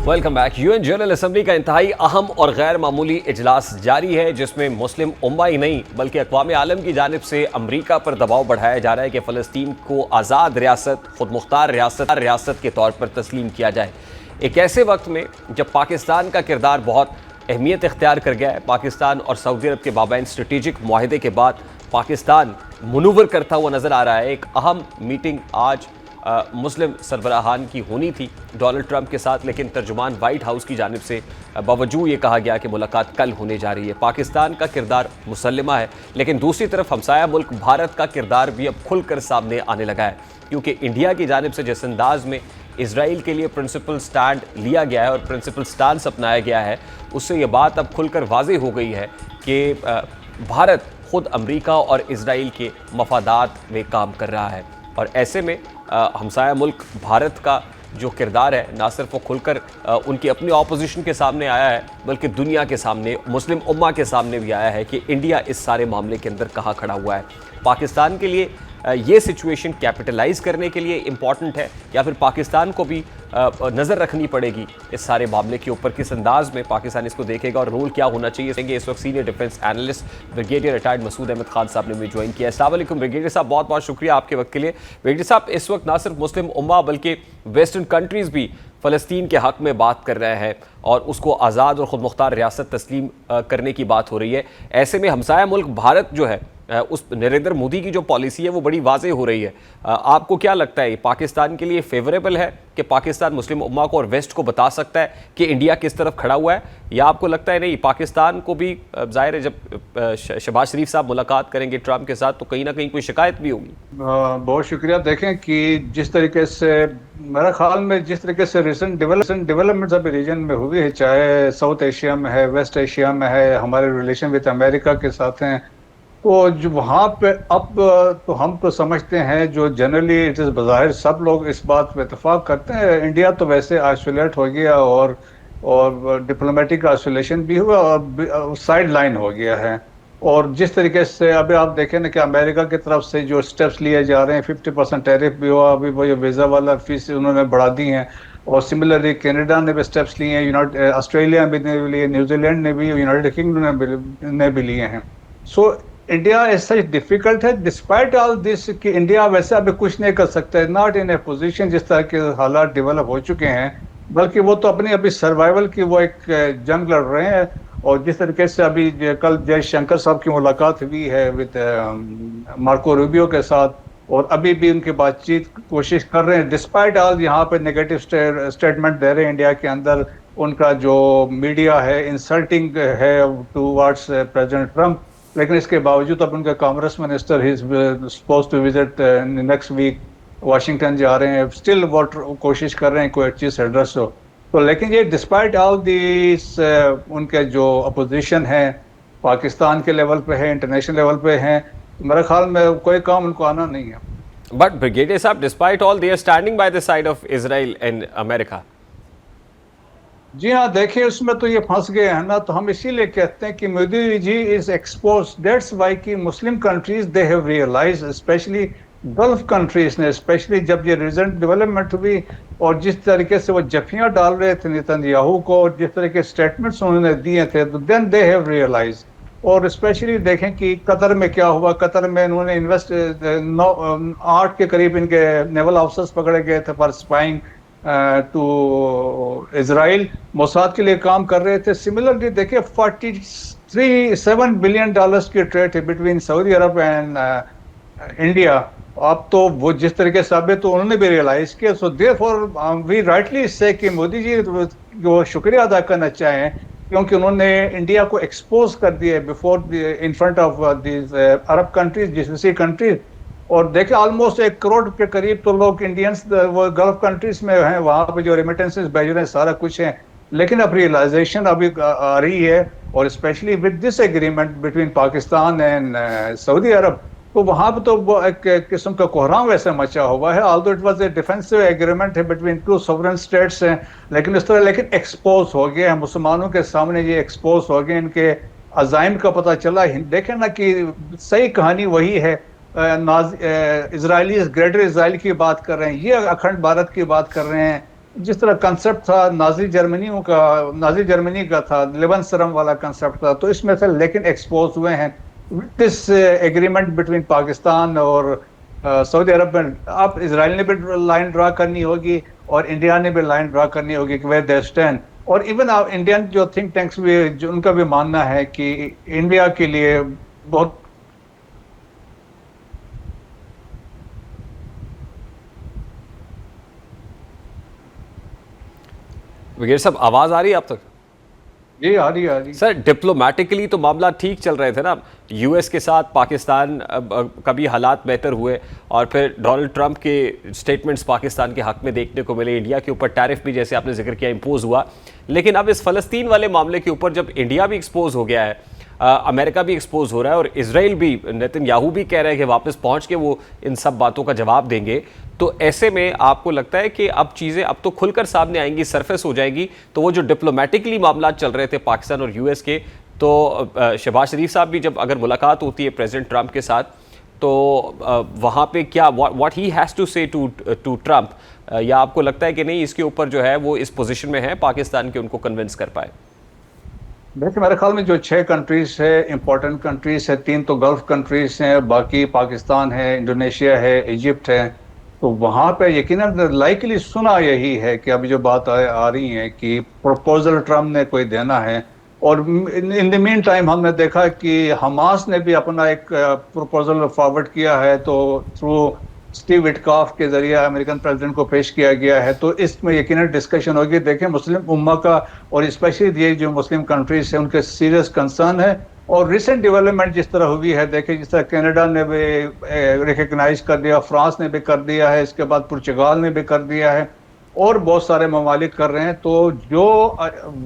Welcome back. UN general assembly का इंतहाई अहम और गैर मामूली इजलास जारी है, जिसमें मुस्लिम उम्मा ही नहीं बल्कि अक़वाम आलम की जानिब से अमरीका पर दबाव बढ़ाया जा रहा है कि फ़लस्तीन को आज़ाद रियासत, खुद मुख्तार रियासत के तौर पर तस्लीम किया जाए। एक ऐसे वक्त में जब पाकिस्तान का किरदार बहुत अहमियत इख्तियार कर गया है। पाकिस्तान और सऊदी अरब के बाबैन स्ट्रेटेजिक मुआहदे के बाद पाकिस्तान मनूवर करता हुआ नज़र आ रहा है। एक अहम मीटिंग आज मुस्लिम सरबराहान की होनी थी डोनाल्ड ट्रंप के साथ, लेकिन तर्जुमान वाइट हाउस की जानिब से बावजूद ये कहा गया कि मुलाकात कल होने जा रही है। पाकिस्तान का किरदार मुसल्लमा है, लेकिन दूसरी तरफ हमसाया मुल्क भारत का किरदार भी अब खुलकर सामने आने लगा है, क्योंकि इंडिया की जानिब से जिस अंदाज में इसराइल के लिए प्रिंसिपल स्टैंड लिया गया है और प्रिंसिपल स्टांस अपनाया गया है, उससे ये बात अब खुलकर वाज़ेह हो गई है कि भारत खुद अमरीका और इसराइल के मफादात में काम कर रहा है। और ऐसे में हमसाया मुल्क भारत का जो किरदार है ना सिर्फ वो खुलकर उनकी अपनी ऑपोजिशन के सामने आया है, बल्कि दुनिया के सामने, मुस्लिम उम्मा के सामने भी आया है कि इंडिया इस सारे मामले के अंदर कहाँ खड़ा हुआ है। पाकिस्तान के लिए ये सिचुएशन कैपिटलाइज करने के लिए इम्पॉर्टेंट है, या फिर पाकिस्तान को भी नज़र रखनी पड़ेगी इस सारे मामले के ऊपर, किस अंदाज में पाकिस्तान इसको देखेगा और रोल क्या होना चाहिए। इस वक्त senior defence analyst brigadier retired Masood Ahmed Khan साहब ने मुझे ज्वाइन किया। अस्सलाम वालेकुम ब्रिगेडियर साहब, बहुत बहुत शुक्रिया आपके वक्त के लिए। ब्रिगेडियर साहब, इस वक्त ना सिर्फ मुस्लिम उम्मा बल्कि वेस्टर्न कंट्रीज़ भी फ़लस्तीन के हक़ में बात कर रहे हैं और उसको आज़ाद और ख़ुद मुख्तार रियासत तस्लीम करने की बात हो रही है। ऐसे में हमसाया मुल्क भारत जो है, उस नरेंद्र मोदी की जो पॉलिसी है वो बड़ी वाज़ेह हो रही है। आपको क्या लगता है, ये पाकिस्तान के लिए फेवरेबल है कि पाकिस्तान मुस्लिम उम्मा को और वेस्ट को बता सकता है कि इंडिया किस तरफ खड़ा हुआ है, या आपको लगता है नहीं, पाकिस्तान को भी ज़ाहिर है जब शहबाज शरीफ साहब मुलाकात करेंगे ट्रंप के साथ तो कहीं ना कहीं कोई शिकायत भी होगी? बहुत शुक्रिया। देखें कि जिस तरीके से मेरा ख्याल में जिस तरीके से रिसेंट डेवलपमेंट्स अभी रीजन में हुई है, चाहे साउथ एशिया में है, वेस्ट एशिया में है, हमारे रिलेशन विद अमेरिका के साथ हैं, तो जो वहाँ पे अब तो हम तो समझते हैं, जो जनरली इट इज़ बज़ाहिर सब लोग इस बात पे इतफाक़ करते हैं, इंडिया तो वैसे आइसोलेट हो गया और डिप्लोमेटिक आइसोलेशन भी हुआ और साइड लाइन हो गया है। और जिस तरीके से अभी आप देखें ना कि अमेरिका की तरफ से जो स्टेप्स लिए जा रहे हैं, 50% टैरिफ भी हुआ, अभी वो वीज़ा वाला फीस उन्होंने बढ़ा दी हैं, और सिमिलरली कनाडा ने भी स्टेप्स लिए हैं, ऑस्ट्रेलिया ने भी लिए, न्यूजीलैंड ने भी, यूनाइटेड किंगडम ने भी लिए हैं। So India is such difficult है डिस्पाइट ऑल दिस कि इंडिया वैसे अभी कुछ नहीं कर सकता है, नॉट इन ए पोजीशन जिस तरह के हालात डेवलप हो चुके हैं, बल्कि वो तो अपनी अभी सर्वाइवल की वो एक जंग लड़ रहे हैं। और जिस तरीके से अभी कल जयशंकर साहब की मुलाकात हुई है विद मार्को रूबियो के साथ, और अभी भी उनकी बातचीत कोशिश कर रहे हैं डिस्पाइट ऑल यहाँ पे नेगेटिव स्टेटमेंट दे रहे हैं इंडिया के अंदर। उनका जो मीडिया है इंसल्टिंग है टूवर्ड्स प्रेसिडेंट ट्रंप, लेकिन इसके बावजूद अब उनका कॉमर्स मिनिस्टर ही suppose to visit next week Washington जा रहे हैं, स्टिल वो कोशिश कर रहे हैं कोई चीज़ एड्रेस हो। तो लेकिन ये डिस्पाइट ऑल दिस उनके जो अपोजिशन है पाकिस्तान के लेवल पे है, इंटरनेशनल लेवल पे हैं, तो मेरे ख्याल में कोई काम उनको आना नहीं है। बट ब्रिगेडियर साहब, despite all they are standing by the side of Israel and America. जी हाँ, देखिए उसमें तो ये फंस गए हैं ना, तो हम इसीलिए कहते हैं कि Modi ji is expose, that's why कि Muslim countries they have realize, specially Gulf countries ने, स्पेशली जब ये रिसेंट डेवलपमेंट हुई और जिस तरीके से वो जफियाँ डाल रहे थे नेतन्याहू को और जिस तरह के स्टेटमेंट्स उन्होंने दिए थे, तो देन दे हैव रियलाइज। और स्पेशली देखें कि कतर में क्या हुआ, कतर में इन्होंने 8 के करीब इनके नेवल ऑफिसर्स पकड़े गए थे for spying to Israel, Mossad के लिए काम कर रहे थे। सिमिलरली देखिए 47 बिलियन डॉलर्स की ट्रेड है between Saudi Arab and India. अब तो वो जिस तरीके से अब तो उन्होंने भी रियलाइज किया, सो देयरफॉर वी राइटली से कि मोदी जी वो शुक्रिया अदा करना चाहें, क्योंकि उन्होंने इंडिया को एक्सपोज कर दिया before in front of this Arab countries, GCC countries. और देखिए ऑलमोस्ट 1 करोड़ के करीब तो लोग इंडियंस वो गल्फ कंट्रीज में हैं, वहाँ पे जो रेमिटेंसेस भेज रहे हैं सारा कुछ है, लेकिन अब रियलाइजेशन अभी आ रही है, और specially with this agreement between Pakistan and Saudi Arabia, तो वहाँ पे तो वो एक किस्म का कोहराम वैसे मचा हुआ है। Although it was a defensive agreement है बिटवीन 2 सॉवरेन स्टेट्स हैं, लेकिन इस तरह लेकिन एक्सपोज हो गए हैं मुसलमानों के सामने, ये एक्सपोज हो गए, इनके अजाइम का पता चला। देखें ना कि सही कहानी वही है, इजरायली ग्रेटर इसराइल की बात कर रहे हैं, ये अखंड भारत की बात कर रहे हैं, जिस तरह कंसेप्ट था नाजी जर्मनी का था, लेबनसरम वाला कंसेप्ट था, तो इसमें से लेकिन एक्सपोज हुए हैं with this agreement between Pakistan और सऊदी अरब में। आप इसराइल ने भी लाइन ड्रा करनी होगी और इंडिया ने भी लाइन ड्रा करनी होगी कि वेयर दे स्टैंड। और इवन आप इंडियन जो थिंक टैंक्स भी, जो उनका भी मानना है कि इंडिया के लिए बहुत वगैरह सब आवाज़ आ रही है आप तक? जी आ रही, आ रही। सर डिप्लोमेटिकली तो मामला ठीक चल रहे थे ना, यूएस के साथ पाकिस्तान का भी हालात बेहतर हुए और फिर डोनाल्ड ट्रंप के स्टेटमेंट्स पाकिस्तान के हक में देखने को मिले, इंडिया के ऊपर टैरिफ भी जैसे आपने जिक्र किया इम्पोज हुआ। लेकिन अब इस फ़लस्तीन वाले मामले के ऊपर जब इंडिया भी एक्सपोज हो गया है, अमेरिका भी एक्सपोज हो रहा है और इजराइल भी, नेतन्याहू भी कह रहे हैं कि वापस पहुंच के वो इन सब बातों का जवाब देंगे, तो ऐसे में आपको लगता है कि अब चीज़ें अब तो खुलकर सामने आएंगी, सरफेस हो जाएगी, तो वो जो डिप्लोमेटिकली मामला चल रहे थे पाकिस्तान और यूएस के, तो शहबाज शरीफ साहब भी जब अगर मुलाकात होती है प्रेसिडेंट ट्रंप के साथ, तो वहाँ पे क्या व्हाट ही हैज़ टू से टू ट्रंप, या आपको लगता है कि नहीं इसके ऊपर जो है वो इस पोजीशन में है पाकिस्तान के उनको कन्विंस कर पाए? देखिए मेरे ख्याल में जो 6 कंट्रीज है, इंपॉर्टेंट कंट्रीज है, 3 तो गल्फ कंट्रीज हैं, बाकी पाकिस्तान है, इंडोनेशिया है, इजिप्ट है। तो वहाँ पे यकीनन लाइकली सुना यही है कि अभी जो बात आ रही है कि प्रपोजल ट्रम्प ने कोई देना है। और इन द मीन टाइम हमने देखा कि हमास ने भी अपना एक प्रपोजल फॉरवर्ड किया है, तो थ्रू स्टीव विटकॉफ के जरिए अमेरिकन प्रेसिडेंट को पेश किया गया है। तो इसमें यकीनन डिस्कशन होगी। देखें मुस्लिम उम्मा का और स्पेशली ये जो मुस्लिम कंट्रीज है उनके सीरियस कंसर्न है। और रिसेंट डेवलपमेंट जिस तरह हुई है, देखें जिस तरह कनाडा ने भी रिकग्नाइज कर दिया, फ्रांस ने भी कर दिया है, इसके बाद पुर्तगाल ने भी कर दिया है और बहुत सारे ममालिक कर रहे हैं। तो जो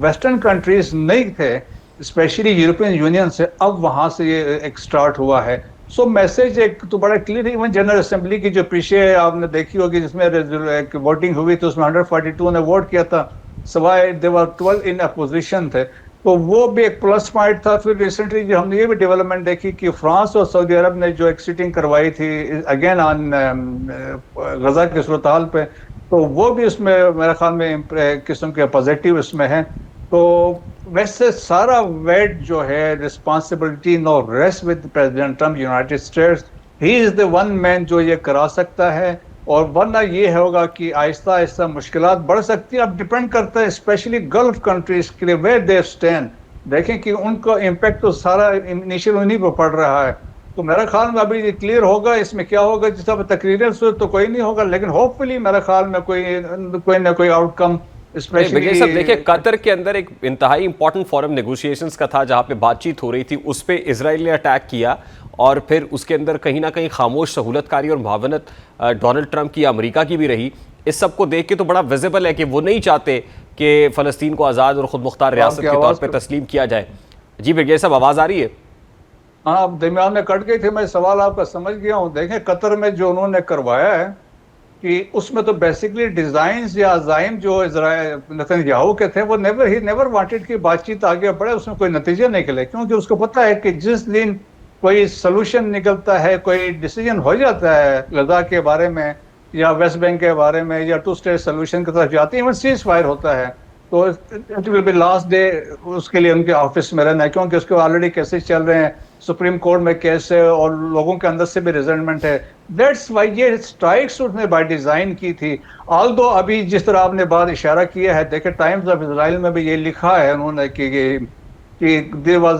वेस्टर्न कंट्रीज नहीं थे, स्पेशली यूरोपियन यूनियन से, अब वहां से ये एक स्टार्ट हुआ है। सो मैसेज एक तो बड़ा क्लियर है। इवन जनरल असेंबली की जो पीछे आपने देखी होगी जिसमें वोटिंग हुई तो उसमें 142 ने वोट किया था, सवाए देवर 12 इन अपोजिशन थे, तो वो भी एक प्लस पॉइंट था। फिर रिसेंटली जो हमने ये भी डेवलपमेंट देखी कि फ्रांस और सऊदी अरब ने जो एक सिटिंग करवाई थी अगेन ऑन गजा की सूरत हाल पे, तो वो भी उसमें मेरे ख्याल में किस्म के पॉजिटिव इसमें है। तो वैसे सारा वेट जो है responsibility no rest with President Trump United States, he is the one man जो ये करा सकता है। और वरना ये होगा कि आहिस्ता आहिस्ता मुश्किलात बढ़ सकती है। अब डिपेंड करता है स्पेशली गल्फ कंट्रीज के लिए वेयर दे स्टैंड। देखें कि उनका इम्पैक्ट तो सारा इनिशियल उन्हीं पर पड़ रहा है। तो मेरा ख्याल में अभी क्लियर होगा इसमें क्या होगा। जिस तरह तकरीरें से तो कोई नहीं होगा, लेकिन होपफुली मेरा ख्याल में कोई ना कोई आउटकम सब देखिए, कतर के अंदर एक इंतहाई इंपॉर्टेंट फोरम नेगोशिएशंस का था जहां पे बातचीत हो रही थी, उस पे इजराइल ने अटैक किया और फिर उसके अंदर कहीं ना कहीं खामोश सहूलतकारी और मुआवनत डोनाल्ड ट्रंप की, अमेरिका की भी रही। इस सब को देख के तो बड़ा विजिबल है कि वो नहीं चाहते कि फ़लस्तीन को आज़ाद और खुद मुख्तार रियासत के तौर पर तस्लीम किया जाए। जी ब्रिगेडियर साहब, आवाज़ आ रही है? हाँ, अब दरमियान में कट गई थी, मैं सवाल आपका समझ गया हूँ। देखें कतर में जो उन्होंने करवाया है कि उसमें तो बेसिकली डिजाइन या अजाइम जो नेतन्याहू के थे, वो नेवर वांटेड कि बातचीत आगे बढ़े, उसमें कोई नतीजा निकले, क्योंकि उसको पता है कि जिस दिन कोई सोल्यूशन निकलता है, कोई डिसीजन हो जाता है गजा के बारे में या वेस्ट बैंक के बारे में या 2 स्टेट सोल्यूशन की तरफ जाती है, इवन सीज फायर होता है, तो it will be last day उसके लिए उनके ऑफिस में रहना है, क्योंकि उसके ऑलरेडी केसेस चल रहे हैं, सुप्रीम कोर्ट में केस है और लोगों के अंदर से भी रिजल्टमेंट है। दैट्स वाई ये स्ट्राइक्स उसने बाय डिजाइन की थी। ऑल्दो अभी जिस तरह आपने बात इशारा किया है, देखे टाइम्स ऑफ इजराइल में भी ये लिखा है उन्होंने कि देयर वाज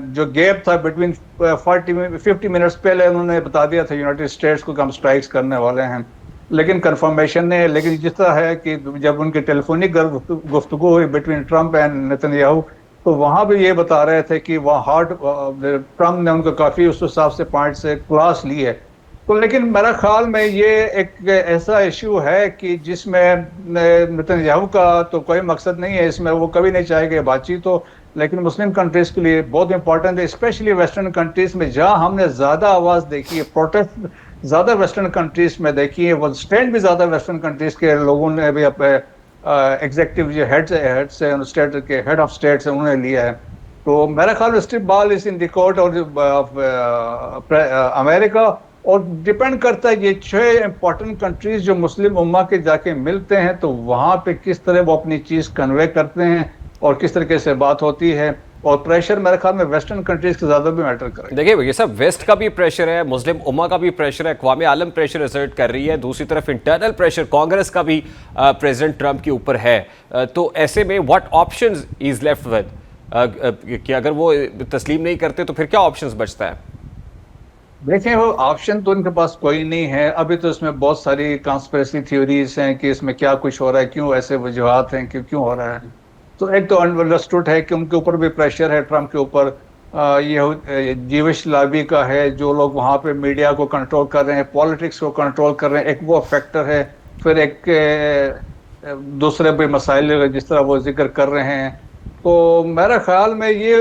जो गैप था बिटवीन 50 मिनट्स पहले उन्होंने बता दिया था यूनाइटेड स्टेट्स को कि हम स्ट्राइक्स करने वाले हैं, लेकिन कंफर्मेशन नहीं है। लेकिन जिस तरह है कि जब उनकी टेलीफोनिक गुफ्तगू हुई बिटवीन ट्रंप एंड नेतन्याहू, तो वहां भी ये बता रहे थे कि वहाँ ट्रंप ने उनको काफी उस हिसाब से पॉइंट से क्लास ली है। तो लेकिन मेरा ख्याल में ये एक ऐसा इशू है कि जिसमें नेतन्याहू का तो कोई मकसद नहीं है इसमें, वो कभी नहीं चाहेगा बातचीत हो, लेकिन मुस्लिम कंट्रीज के लिए बहुत इंपॉर्टेंट है, स्पेशली वेस्टर्न कंट्रीज में जहां हमने ज्यादा आवाज देखी है, प्रोटेस्ट ज्यादा वेस्टर्न कंट्रीज में देखी है, वो स्टैंड भी ज्यादा वेस्टर्न कंट्रीज के लोगों ने भी अपने एग्जीक्यूटिव जो हेड से स्टेट के हेड ऑफ स्टेट से उन्होंने लिया है। तो मेरा ख्याल में strip ball is in the court और अमेरिका, और डिपेंड करता है, ये 6 इंपॉर्टेंट कंट्रीज जो मुस्लिम उम्मा के जाके मिलते हैं तो वहां पे किस तरह वो अपनी चीज कन्वे करते हैं और किस तरीके से बात होती है। और प्रेशर मेरे ख्याल में वेस्टर्न कंट्रीज के ज्यादा भी मैटर करेगा। देखिए ये सब वेस्ट का भी प्रेशर है, मुस्लिम उम्मा का भी प्रेशर है, अक़वाम आलम प्रेशर एक्सर्ट कर रही है, दूसरी तरफ इंटरनल प्रेशर कांग्रेस का भी प्रेसिडेंट ट्रंप के ऊपर है। तो ऐसे में what options is left with, कि अगर वो तस्लीम नहीं करते तो फिर क्या ऑप्शंस बचता है? देखें, वो ऑप्शन तो उनके पास कोई नहीं है अभी। तो इसमें बहुत सारी कॉन्स्पिरेसी थ्योरीज हैं कि इसमें क्या कुछ हो रहा है, क्यों ऐसे वजूहात हैं कि क्यों हो रहा है। तो एक तो अंडरस्टूड है कि उनके ऊपर भी प्रेशर है, ट्रम्प के ऊपर। ये जीविश लॉबी का है, जो लोग वहाँ पे मीडिया को कंट्रोल कर रहे हैं, पॉलिटिक्स को कंट्रोल कर रहे हैं, एक वो फैक्टर है। फिर एक दूसरे भी मसाइल जिस तरह वो जिक्र कर रहे हैं। तो मेरे ख्याल में ये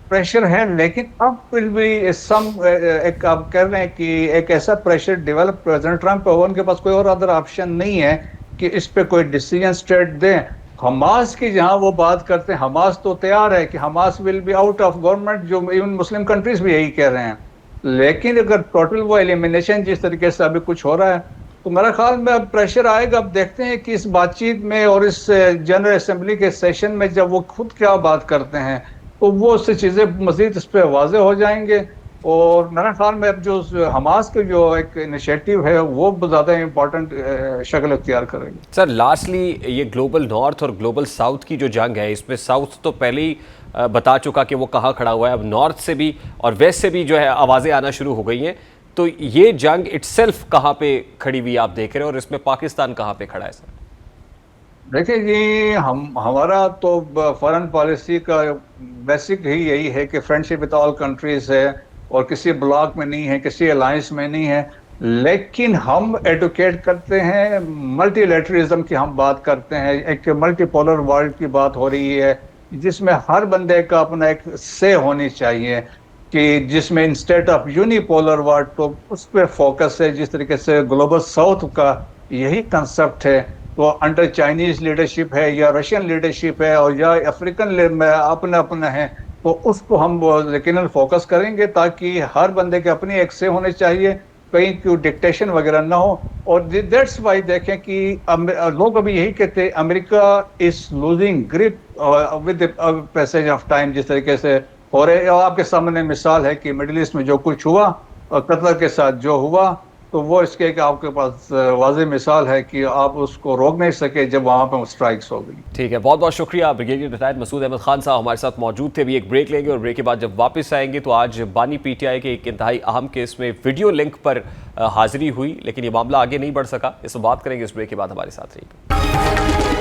प्रेशर है, लेकिन अब फिर भी सम एक आप कह रहे हैं कि एक ऐसा प्रेशर डेवलप प्रेसिडेंट ट्रम्प हो, उनके पास कोई और अदर ऑप्शन नहीं है कि इस पे कोई डिसीजन स्ट्रेट दें। हमास की जहां वो बात करते हैं, हमास तो तैयार है कि Hamas will be out of government, जो इवन मुस्लिम कंट्रीज भी यही कह रहे हैं। लेकिन अगर टोटल वो एलिमिनेशन जिस तरीके से अभी कुछ हो रहा है, तो मेरा ख्याल में अब प्रेशर आएगा। अब देखते हैं कि इस बातचीत में और इस जनरल असेंबली के सेशन में जब वो खुद क्या बात करते हैं, तो वो उससे चीज़ें मजीद इस पर वाजे हो जाएंगे। और मेरा ख्याल में अब जो हमास के जो एक इनिशिएटिव है वो ज़्यादा इम्पोर्टेंट शक्ल अख्तियार करेगी। सर लास्टली, ये ग्लोबल नॉर्थ और ग्लोबल साउथ की जो जंग है, इसमें साउथ तो पहले ही बता चुका कि वो कहाँ खड़ा हुआ है। अब नॉर्थ से भी और वेस्ट से भी जो है आवाज़ें आना शुरू हो गई हैं। तो ये जंग इटसेल्फ कहाँ पे खड़ी हुई आप देख रहे हो, और इसमें पाकिस्तान कहाँ पे खड़ा है सर? देखिए जी, हमारा तो फॉरेन पॉलिसी का बेसिक ही यही है कि फ्रेंडशिप विद ऑल कंट्रीज है, और किसी ब्लॉक में नहीं है, किसी अलायंस में नहीं है। लेकिन हम एडवोकेट करते हैं मल्टीलेटरिज्म की, हम बात करते हैं एक मल्टीपोलर वर्ल्ड की बात हो रही है, जिसमें हर बंदे का अपना एक से होनी चाहिए, कि जिसमें इंस्टेड ऑफ यूनिपोलर वर्ल्ड तो उस पर फोकस है। जिस तरीके से ग्लोबल साउथ का यही कंसेप्ट है, तो अंडर चाइनीज लीडरशिप है या रशियन लीडरशिप है और या अफ्रीकन अपने अपने हैं, तो उसको हम यकीनन फोकस करेंगे, ताकि हर बंदे के अपनी एक से होने चाहिए, कहीं कोई डिक्टेशन वगैरह ना हो। और दैट्स वाई देखें कि लोग अभी यही कहते हैं America is losing grip with passage of time, जिस तरीके से हो रहे। और आपके सामने मिसाल है कि मिडिल ईस्ट में जो कुछ हुआ और कतर के साथ जो हुआ, तो वो इसके कि आपके पास वाज़ेह मिसाल है कि आप उसको रोक नहीं सके जब वहाँ पर स्ट्राइक्स हो गई। ठीक है, बहुत बहुत शुक्रिया। ब्रिगेडियर रिटायर्ड मसूद अहमद खान साहब हमारे साथ मौजूद थे। अभी एक ब्रेक लेंगे और ब्रेक के बाद जब वापस आएंगे तो आज बानी पीटीआई के एक इंतहाई अहम केस में वीडियो लिंक पर हाजिरी हुई, लेकिन ये मामला आगे नहीं बढ़ सका। इस पर बात करेंगे इस ब्रेक के बाद। हमारे साथ रहिए।